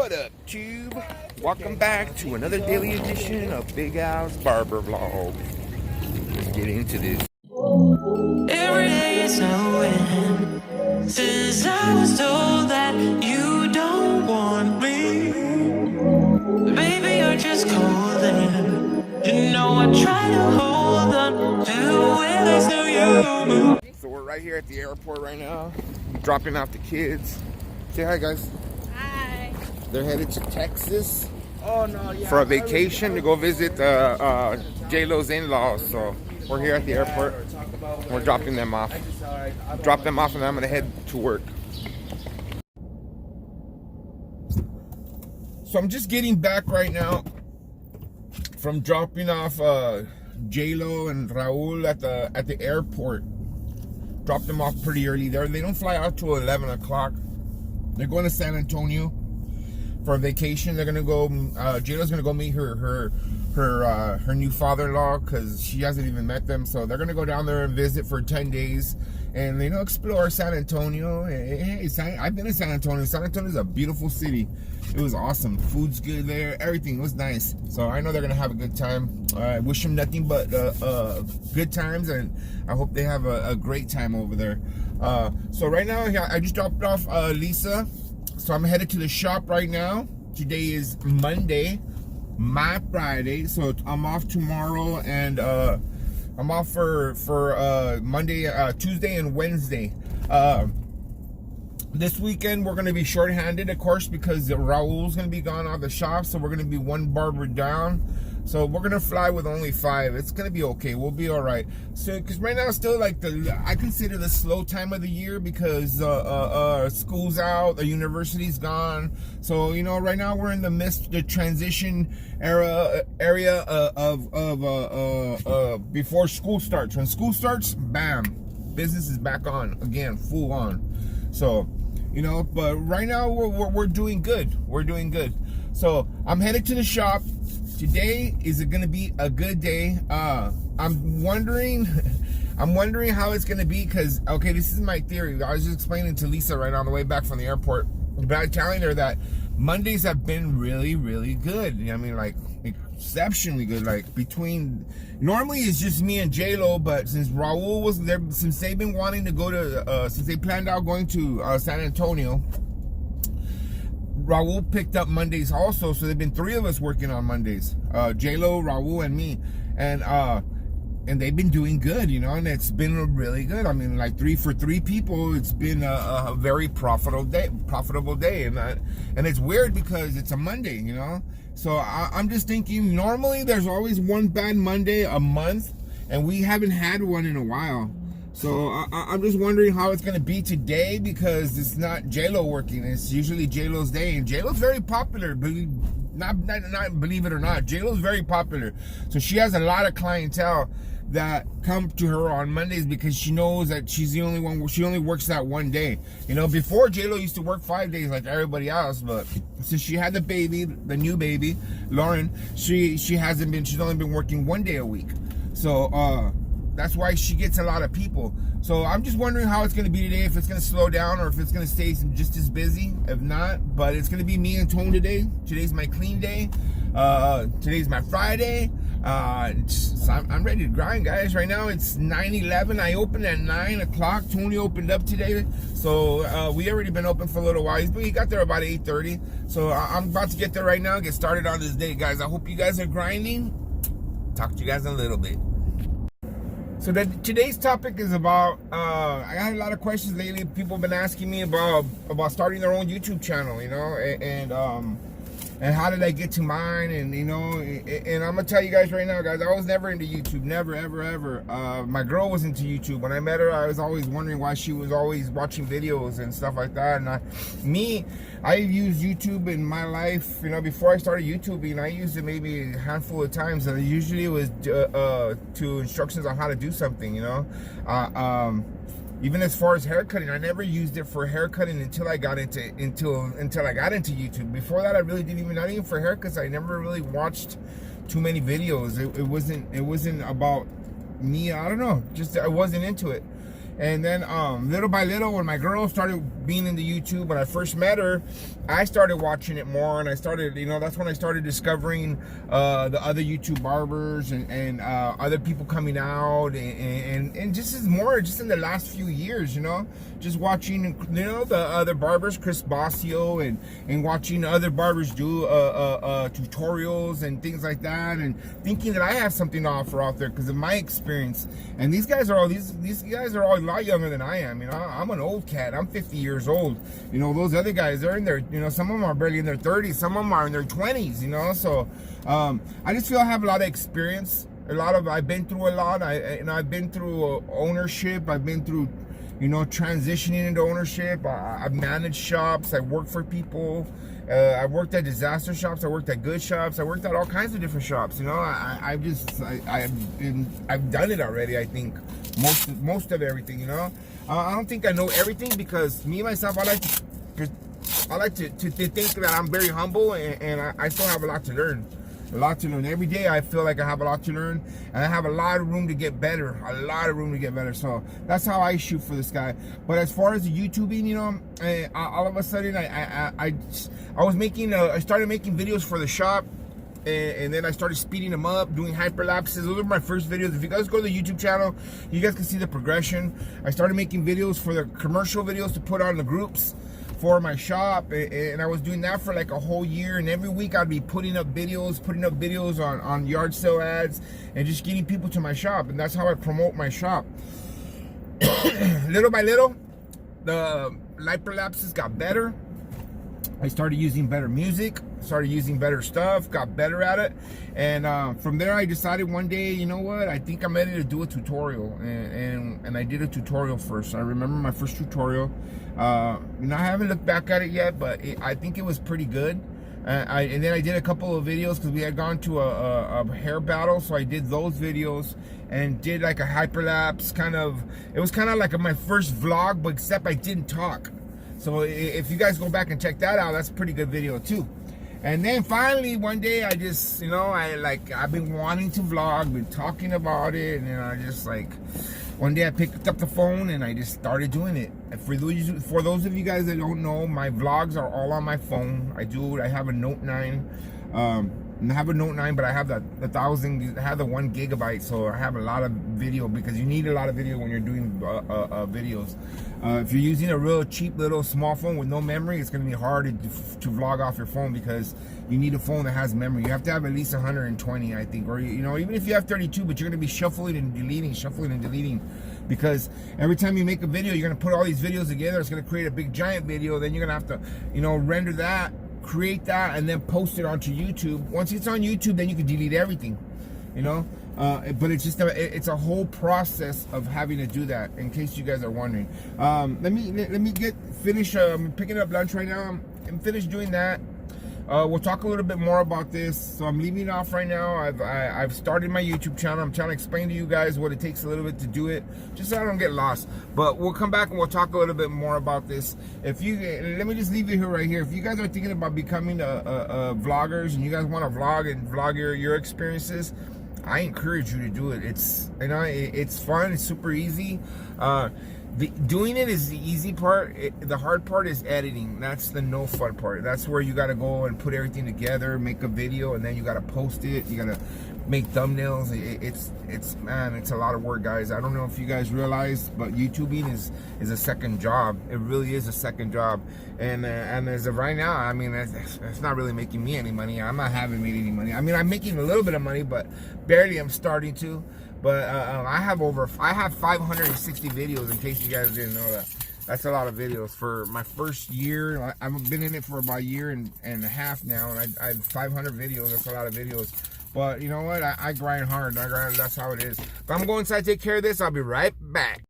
What up, Tube? Welcome back to another daily edition of Big Al's Barber Vlog. Let's get into this. Every day is a win. Since I was told that you don't want me, baby, you're just cold and you know I try to hold on to where I saw you. So we're right here at the airport right now, dropping off the kids. Say hi, guys. Hi. They're headed to Texas Yeah. for a vacation to go visit J-Lo's in-laws. So we're here at the airport. We're dropping them off. Drop them off and I'm gonna head to work. So I'm just getting back right now from dropping off J-Lo and Raul at the airport. Dropped them off pretty early there. They don't fly out till 11 o'clock. They're going to San Antonio for a vacation. They're gonna go. J-Lo's gonna go meet her new father-in-law because she hasn't even met them. So they're gonna go down there and visit for 10 days and explore San Antonio. Hey, I've been to San Antonio. San Antonio is a beautiful city. It was awesome. Food's good there. Everything was nice. So I know they're gonna have a good time. I wish them nothing but good times, and I hope they have a great time over there. So right now, I just dropped off Lisa. So I'm headed to the shop right now. Today is Monday, my Friday. So I'm off tomorrow, and I'm off for Monday, Tuesday, and Wednesday. This weekend we're gonna be short-handed, of course, because Raul's gonna be gone out of the shop. So we're gonna be one barber down. So we're gonna fly with only 5. It's gonna be okay. We'll be all right. So, because right now it's still like I consider the slow time of the year because school's out, the university's gone. So right now we're in the midst, the transition area of before school starts. When school starts, bam, business is back on again, full on. So, but right now we're doing good. We're doing good. So I'm headed to the shop. Today is going to be a good day. I'm wondering how it's going to be because, okay, this is my theory. I was just explaining to Lisa right on the way back from the airport, but I'm telling her that Mondays have been really, really good. I mean, like, exceptionally good. Like, normally it's just me and J-Lo, but since Raul was there, since they've been wanting to go to, since they planned out going to San Antonio, Raul picked up Mondays also, so they've been 3 of us working on Mondays. J-Lo, Raul, and me, and they've been doing good, and it's been really good. I mean, like 3 for 3 people. It's been a very profitable day, and it's weird because it's a Monday, So I'm just thinking, normally there's always one bad Monday a month, and we haven't had one in a while. So I'm just wondering how it's gonna be today because it's not J-Lo working. It's usually J-Lo's day, and J-Lo's very popular. Not believe it or not, J-Lo's very popular. So she has a lot of clientele that come to her on Mondays because she knows that she's the only one. She only works that one day. Before J-Lo used to work 5 days like everybody else, but since she had the new baby, Lauren, she's only been working 1 day a week. So that's why she gets a lot of people. So I'm just wondering how it's going to be today, if it's going to slow down or if it's going to stay just as busy. If not, but it's going to be me and Tone today. Today's my clean day. Today's my Friday. So I'm ready to grind, guys. Right now it's 9:11. I opened at 9 o'clock. Tony opened up today. So we already been open for a little while. But he got there about 8:30. So I'm about to get there right now, get started on this day, guys. I hope you guys are grinding. Talk to you guys in a little bit. So today's topic is about, I got a lot of questions lately. People have been asking me about starting their own YouTube channel, and how did I get to mine, and and I'm gonna tell you guys right now, guys, I was never into YouTube, never, ever, ever. My girl was into YouTube. When I met her, I was always wondering why she was always watching videos and stuff like that. And I used YouTube in my life, before I started YouTubing. I used it maybe a handful of times, and usually it was to instructions on how to do something, Even as far as haircutting, I never used it for haircutting until I got into YouTube. Before that, I really didn't even, not even for haircuts. I never really watched too many videos. It wasn't about me. I don't know. Just I wasn't into it. And then little by little, when my girl started being into YouTube, when I first met her, I started watching it more, and I started, that's when I started discovering the other YouTube barbers and other people coming out, and just as more, just in the last few years, just watching, the other barbers, Chris Basio, and watching other barbers do tutorials and things like that, and thinking that I have something to offer out there because of my experience. And these guys are all a lot younger than I am. I'm an old cat. I'm 50 years old. Those other guys, they're in their, some of them are barely in their 30s, some of them are in their 20s. So I just feel I have a lot of experience. I've been through a lot. I've been through ownership. I've been through, transitioning into ownership. I've managed shops. I worked for people. I worked at disaster shops. I worked at good shops. I worked at all kinds of different shops. I've done it already. I think most of everything. I don't think I know everything because me myself, I like to think that I'm very humble, and I still have a lot to learn. Every day I feel like I have a lot to learn, and I have a lot of room to get better. So that's how I shoot for this guy. But as far as the YouTubing, all of a sudden I started making videos for the shop, and then I started speeding them up, doing hyperlapses. Those are my first videos. If you guys go to the YouTube channel, you guys can see the progression. I started making videos for the commercial videos to put on the groups for my shop, and I was doing that for like a whole year, and every week I'd be putting up videos on yard sale ads and just getting people to my shop, and that's how I promote my shop. Little by little, the hyperlapses got better. I started using better music, started using better stuff, got better at it, and from there I decided one day, you know what, I think I'm ready to do a tutorial, and I did a tutorial first. I remember my first tutorial. I haven't looked back at it yet, but I think it was pretty good. And then I did a couple of videos because we had gone to a hair battle, so I did those videos and did like a hyperlapse it was kind of like my first vlog, but except I didn't talk. So if you guys go back and check that out, that's a pretty good video too. And then finally one day I just, I've been wanting to vlog, been talking about it, and then I just one day I picked up the phone and I just started doing it. For those of you guys that don't know, my vlogs are all on my phone. I have a Note 9. I have a Note 9, but I have I have the 1 gigabyte, so I have a lot of video, because you need a lot of video when you're doing videos. If you're using a real cheap little small phone with no memory, it's going to be hard to vlog off your phone, because you need a phone that has memory. You have to have at least 120, I think, or even if you have 32, but you're going to be shuffling and deleting, because every time you make a video, you're going to put all these videos together. It's going to create a big giant video. Then you're going to have to render that, create that, and then post it onto YouTube. Once it's on YouTube, then you can delete everything, but it's just it's a whole process of having to do that, in case you guys are wondering. Let me finish picking up lunch right now. I'm finished doing that. We'll talk a little bit more about this. So I'm leaving off right now. I've started my YouTube channel. I'm trying to explain to you guys what it takes a little bit to do it, just so I don't get lost. But we'll come back and we'll talk a little bit more about this. Let me just leave it here right here. If you guys are thinking about becoming vloggers, and you guys want to vlog your experiences, I encourage you to do it. It's fun. It's super easy. Doing it is the easy part. The hard part is editing. That's the no fun part. That's where you got to go and put everything together, make a video, and then you got to post it. You got to make thumbnails. It's a lot of work, guys. I don't know if you guys realize, but YouTubing is a second job. It really is a second job. And as of right now, it's not really making me any money. I'm not having made any money. I'm making a little bit of money, but barely. I'm starting to. But I have 560 videos, in case you guys didn't know that. That's a lot of videos for my first year. I've been in it for about a year and a half now, and I have 500 videos. That's a lot of videos. But you know what? I grind hard. That's how it is. But I'm going inside to take care of this. I'll be right back.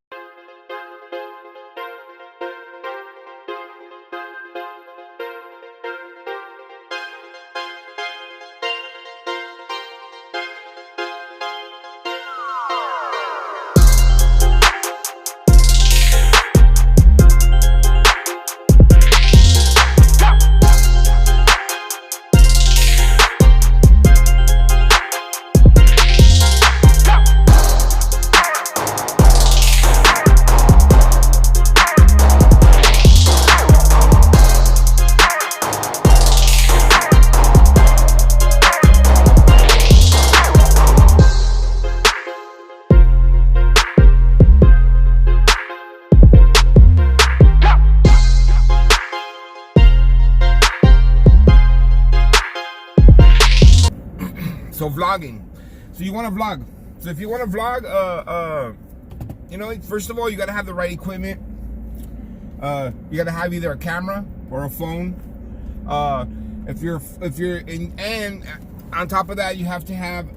So vlogging. So you want to vlog. So if you want to vlog, you know, first of all, you got to have the right equipment. You got to have either a camera or a phone. If you're in, and on top of that, you have to have,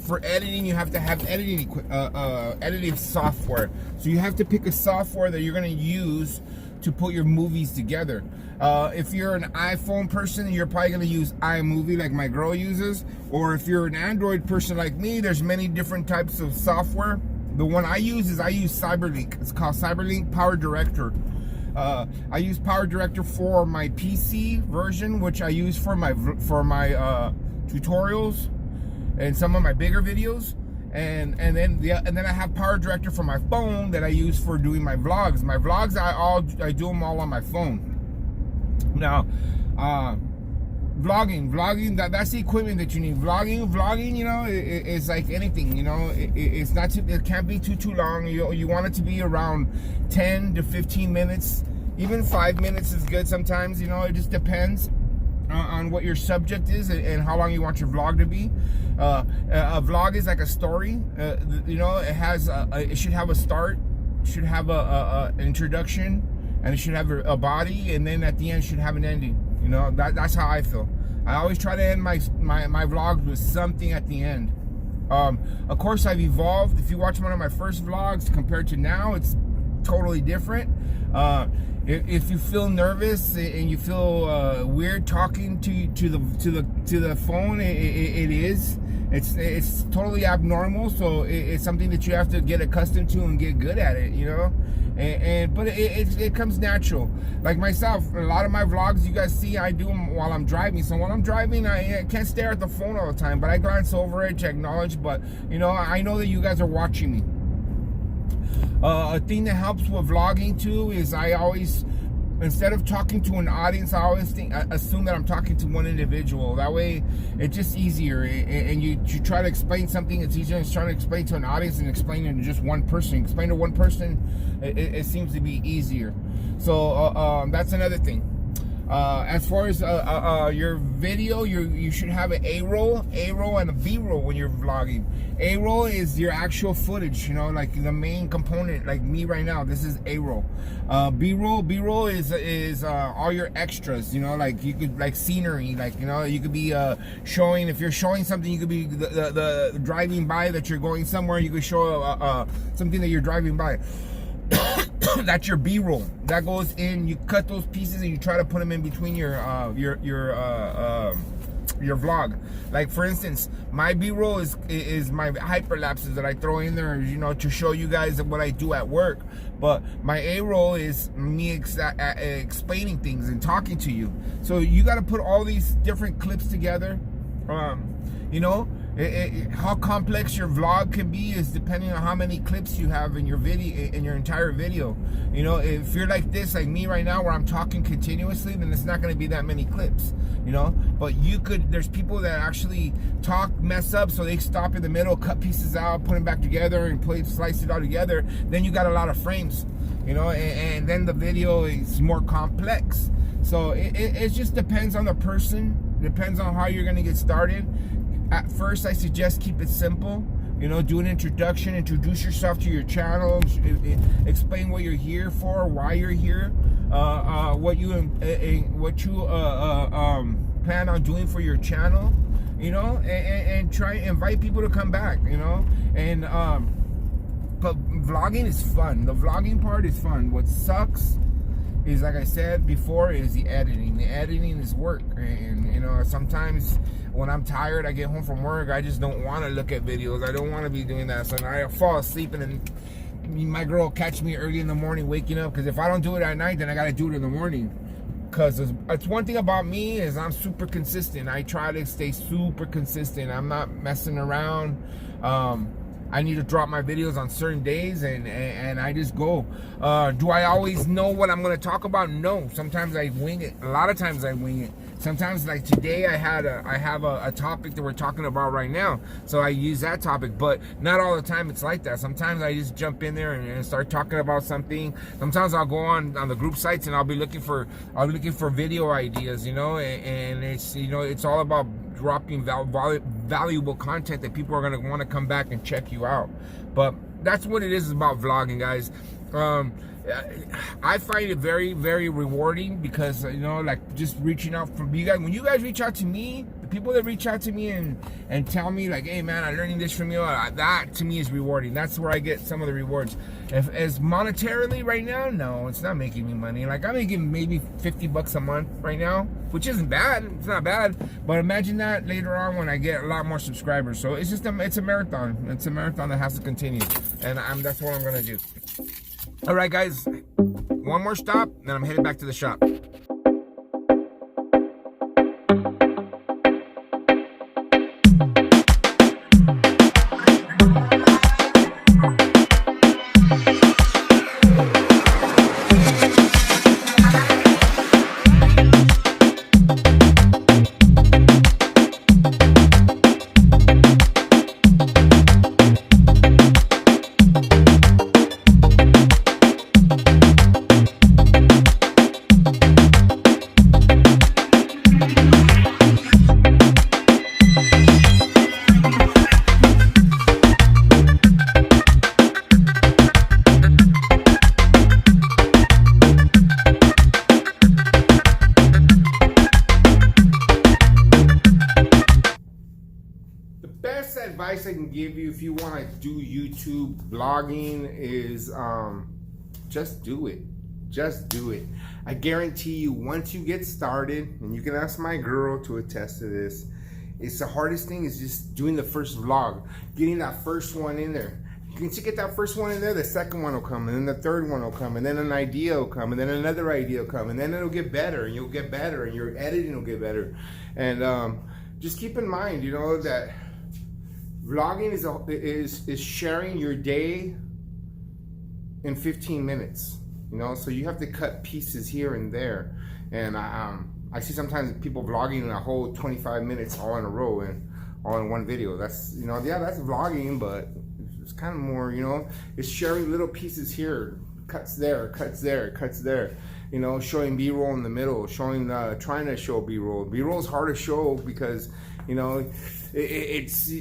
for editing, you have to have editing software. So you have to pick a software that you're going to use to put your movies together. If you're an iPhone person, you're probably going to use iMovie like my girl uses. Or if you're an Android person like me, there's many different types of software. The one I use Cyberlink. It's called Cyberlink Power Director. I use Power Director for my PC version, which I use for my tutorials and some of my bigger videos. And then I have Power Director for my phone that I use for doing my vlogs. My vlogs, I do them all on my phone. Now, vlogging, that's the equipment that you need. Vlogging, you know, it's like anything, you know, it's not too, it can't be too long. You want it to be around 10 to 15 minutes. Even 5 minutes is good sometimes, you know. It just depends on what your subject is and how long you want your vlog to be. A vlog is like a story. You know, it should have a start, should have an introduction, and it should have a body, and then at the end should have an ending. You know, that's how I feel. I always try to end my vlogs with something at the end. Of course, I've evolved. If you watch one of my first vlogs compared to now, it's totally different. If you feel nervous and you feel weird talking to the phone, it is. It's totally abnormal. So it's something that you have to get accustomed to and get good at it, you know. But it comes natural. Like myself, a lot of my vlogs you guys see, I do them while I'm driving. So when I'm driving, I can't stare at the phone all the time, but I glance over it to acknowledge. But you know, I know that you guys are watching me. A thing that helps with vlogging too is I always, instead of talking to an audience, I always assume that I'm talking to one individual. That way, it's just easier. And you try to explain something, it's easier than trying to explain to an audience and explain it to just one person. Explain to one person, it seems to be easier. So that's another thing. As far as your video, you should have an A-roll, and a B-roll when you're vlogging. A-roll is your actual footage, you know, like the main component. Like me right now, this is A-roll. B-roll is all your extras, you know, like you could, like scenery, like, you know, you could be showing, if you're showing something, you could be the driving by that you're going somewhere. You could show something that you're driving by. That's your B-roll. That goes in. You cut those pieces and you try to put them in between your vlog. Like for instance, my B-roll is my hyperlapses that I throw in there, you know, to show you guys what I do at work. But my A-roll is me explaining things and talking to you. So you got to put all these different clips together. You know, how complex your vlog can be is depending on how many clips you have in your video, in your entire video. You know, if you're like this, like me right now, where I'm talking continuously, then it's not going to be that many clips, you know. But you could, there's people that actually talk, mess up, so they stop in the middle, cut pieces out, put them back together, and slice it all together. Then you got a lot of frames, you know, and then the video is more complex. So it just depends on the person, depends on how you're going to get started. At first, I suggest keep it simple. You know, do an introduction, introduce yourself to your channel, explain what you're here for, why you're here, what you plan on doing for your channel, you know, and try and invite people to come back, you know. And but vlogging is fun. The vlogging part is fun. What sucks is, like I said before, is the editing. The editing is work, and you know, sometimes when I'm tired, I get home from work, I just don't want to look at videos. I don't want to be doing that. So I fall asleep, and then my girl will catch me early in the morning waking up, because if I don't do it at night, then I got to do it in the morning. Because it's one thing about me is I'm super consistent. I try to stay super consistent. I'm not messing around. I need to drop my videos on certain days, and I just go. Do I always know what I'm going to talk about? No. Sometimes I wing it. A lot of times I wing it. Sometimes, like today, I have a topic that we're talking about right now, so I use that topic. But not all the time it's like that. Sometimes I just jump in there and start talking about something. Sometimes I'll go on the group sites and I'll be looking for video ideas, you know, and it's, you know, it's all about dropping valuable content that people are going to want to come back and check you out. But that's what it is about vlogging, guys. I find it very, very rewarding because, you know, like just reaching out from you guys. When you guys reach out to me, the people that reach out to me and tell me like, hey man, I'm learning this from you, that to me is rewarding. That's where I get some of the rewards. As monetarily right now, no, it's not making me money. Like I'm making maybe $50 a month right now, which isn't bad. It's not bad. But imagine that later on when I get a lot more subscribers. So it's just it's a marathon. It's a marathon that has to continue, and that's what I'm gonna do. All right, guys, one more stop, then I'm headed back to the shop. Advice I can give you if you want to do YouTube vlogging is just do it. I guarantee you, once you get started, and you can ask my girl to attest to this, it's the hardest thing is just doing the first vlog, getting that first one in there. Once you get that first one in there, the second one will come, and then the third one will come, and then an idea will come, and then another idea will come, and then it'll get better, and you'll get better, and your editing will get better. And just keep in mind, you know, that vlogging is sharing your day in 15 minutes, you know, so you have to cut pieces here and there. And I see sometimes people vlogging a whole 25 minutes all in a row and all in one video. That's, you know, yeah, that's vlogging, but it's kind of more, you know, it's sharing little pieces here, cuts there, cuts there, cuts there, you know, showing B-roll in the middle, showing trying to show B-roll. B-roll is hard to show because, you know, it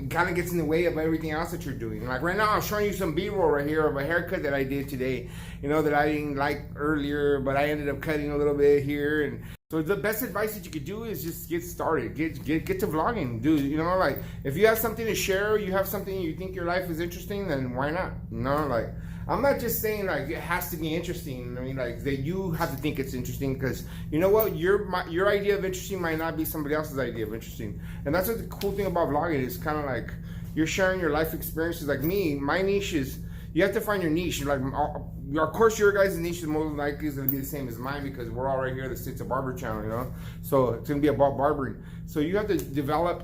kind of gets in the way of everything else that you're doing. Like right now, I'm showing you some B-roll right here of a haircut that I did today, you know, that I didn't like earlier, but I ended up cutting a little bit here. And so the best advice that you could do is just get started, get to vlogging, dude. You know, like if you have something to share, you have something you think your life is interesting, then why not? You know, like I'm not just saying like it has to be interesting. I mean, like that you have to think it's interesting, because you know what, your idea of interesting might not be somebody else's idea of interesting. And that's what the cool thing about vlogging is, kind of like you're sharing your life experiences. Like me, my niche is, you have to find your niche. Like, of course, your guys' niche is most likely is going to be the same as mine, because we're all right here that sits a barber channel, you know. So it's going to be about barbering. So you have to develop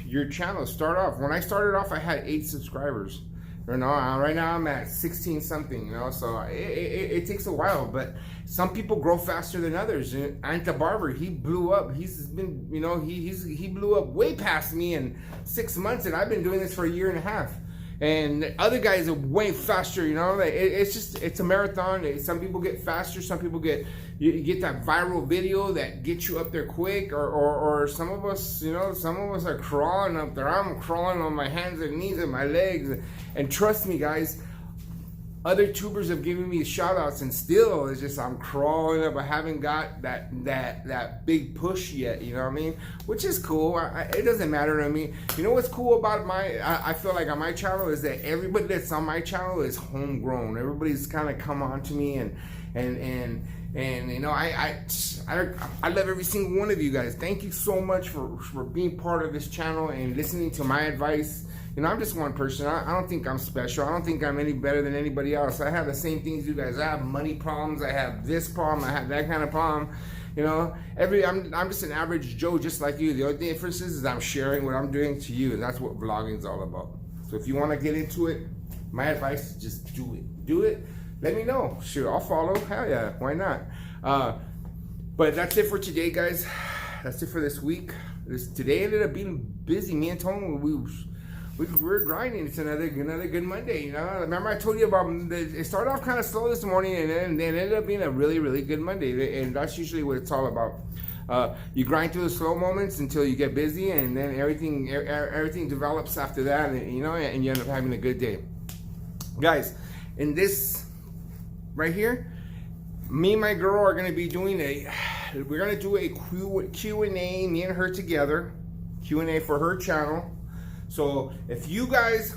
your channel. Start off. When I started off, I had 8 subscribers. You know, right now I'm at 16 something, you know, so it takes a while, but some people grow faster than others. Ant the barber, he blew up. He's been, you know, he blew up way past me in 6 months, and I've been doing this for a year and a half. And other guys are way faster, you know. Like it's a marathon. Some people get faster, some people you get that viral video that gets you up there quick, or some of us, you know, some of us are crawling up there. I'm crawling on my hands and knees and my legs. And trust me, guys, other tubers have given me shout outs, and still it's just I'm crawling up. I haven't got that big push yet, you know what I mean? Which is cool. It doesn't matter to me. You know what's cool about I feel like on my channel is that everybody that's on my channel is homegrown. Everybody's kind of come on to me, and you know, I love every single one of you guys. Thank you so much for being part of this channel and listening to my advice. You know, I'm just one person. I don't think I'm special. I don't think I'm any better than anybody else. I have the same things you guys. I have money problems. I have this problem. I have that kind of problem. You know, I'm just an average Joe, just like you. The only difference is I'm sharing what I'm doing to you, and that's what vlogging is all about. So if you want to get into it, my advice is just do it. Do it. Let me know. Sure, I'll follow. Hell yeah, why not? But that's it for today, guys. That's it for this week. Today ended up being busy. Me and Tony, we're grinding. It's another good Monday, you know. Remember I told you about it started off kind of slow this morning, and then it ended up being a really good Monday, and that's usually what it's all about. You grind through the slow moments until you get busy, and then everything develops after that, and you end up having a good day. Guys, in this right here, me and my girl are gonna be doing we're gonna do a Q&A, me and her together, Q&A for her channel. So if you guys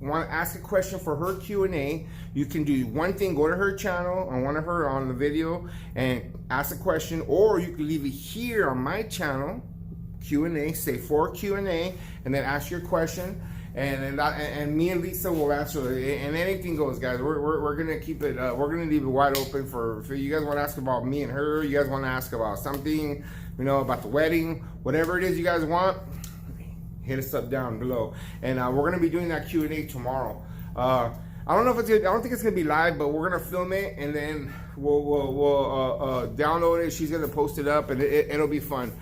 want to ask a question for her Q&A, you can do one thing: go to her channel on the video and ask a question, or you can leave it here on my channel, Q&A, say for Q&A, and then ask your question, and me and Lisa will answer it, and anything goes, guys. We're gonna keep it we're gonna leave it wide open for you guys want to ask about me and her, you guys want to ask about something, about the wedding, whatever it is you guys want, hit us up down below. And we're gonna be doing that Q&A tomorrow. I don't think it's gonna be live, but we're gonna film it, and then we'll download it. She's gonna post it up, and it'll be fun.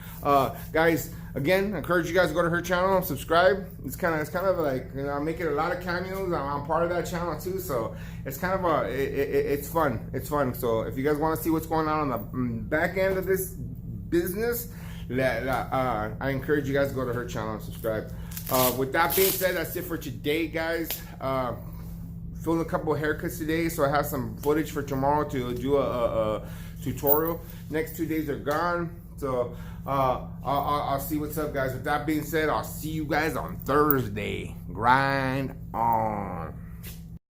Guys, again, I encourage you guys to go to her channel and subscribe. It's kind of like, I'm making a lot of cameos. I'm part of that channel too, so it's kind of it's fun. It's fun. So if you guys want to see what's going on the back end of this business, I encourage you guys to go to her channel and subscribe. With that being said, that's it for today, guys. Filmed a couple of haircuts today, so I have some footage for tomorrow to do a tutorial. Next 2 days are gone, so I'll see what's up, guys. With that being said, I'll see you guys on Thursday. Grind on.